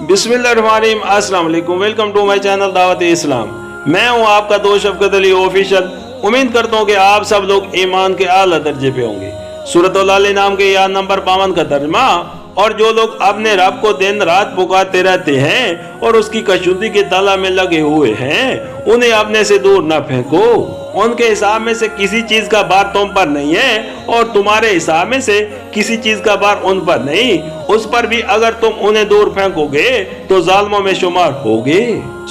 बिस्मिल्लाहिर्रहमानिर्रहीम, अस्सलाम वालेकुम। वेलकम टू माय चैनल दावत इस्लाम। मैं हूं आपका दोस्त शफकत अली ऑफिशियल। उम्मीद करता हूं कि आप सब लोग ईमान के आला दर्जे पे होंगे। सूरत अल नाम के या नंबर 52 का तर्जुमा। और जो लोग अपने रब को दिन रात पुकारते रहते हैं और उसकी कशुदी के तला में लगे हुए हैं, उन्हें अपने से दूर न फेंको। उनके हिसाब में से किसी चीज का बार तुम पर नहीं है और तुम्हारे हिसाब में से किसी चीज का बार उन पर नहीं। उस पर भी अगर तुम उन्हें दूर फेंकोगे तो जालिमों में शुमार होगे।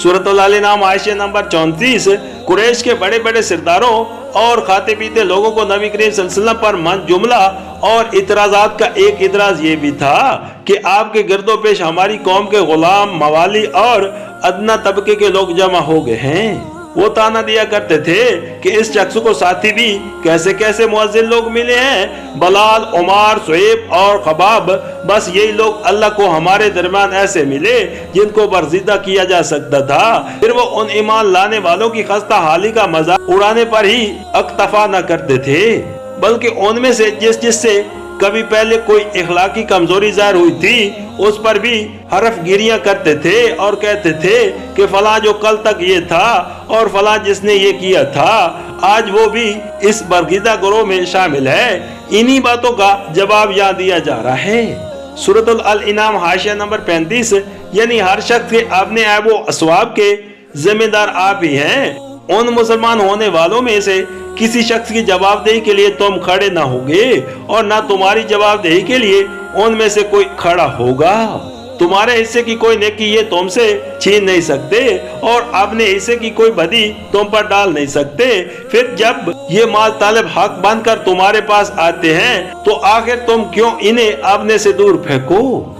सूरत अल-नाम आयशा नंबर 34। कुरैश के बड़े बड़े सरदारों और खाते पीते लोगों को नबी करीम सल्लल्लाहु अलैहि वसल्लम पर मन जुमला और इतराजात का एक इतराज ये भी था कि आपके गिरदो पेश हमारी कौम के गुलाम, मवाली और अदना तबके के लोग जमा हो गए हैं। वो ताना दिया करते थे कि इस शख्स को साथी भी कैसे कैसे मुअज्जिन लोग मिले हैं। बलाल, उमर, सुएब और खबाब, बस यही लोग अल्लाह को हमारे दरमियान ऐसे मिले जिनको बर्जिदा किया जा सकता था। फिर वो उन ईमान लाने वालों की खस्ता हाली का मजाक उड़ाने पर ही अक्तफा न करते थे, बल्कि उनमें से जिससे कभी पहले कोई इखलाकी कमजोरी जाहिर हुई थी उस पर भी हरफ गिरियां करते थे और कहते थे कि फला जो कल तक ये था और फला जिसने ये किया था, आज वो भी इस बरगीदा ग्रोह में शामिल है। इन्हीं बातों का जवाब यहाँ दिया जा रहा है। सूरत अल-इनाम हाशिया नंबर 35, यानी हर शख्स के अपने ऐबो अस्वाब के जिम्मेदार आप ही हैं। उन मुसलमान होने वालों में से किसी शख्स की जवाबदेही के लिए तुम खड़े ना होगे और ना तुम्हारी जवाबदेही के लिए उनमें से कोई खड़ा होगा। तुम्हारे हिस्से की कोई नेकी ये तुमसे छीन नहीं सकते और अपने हिस्से की कोई बदी तुम पर डाल नहीं सकते। फिर जब ये माल तालिब हक बनकर तुम्हारे पास आते हैं तो आखिर तुम क्यों इन्हें अपने से दूर फेंको।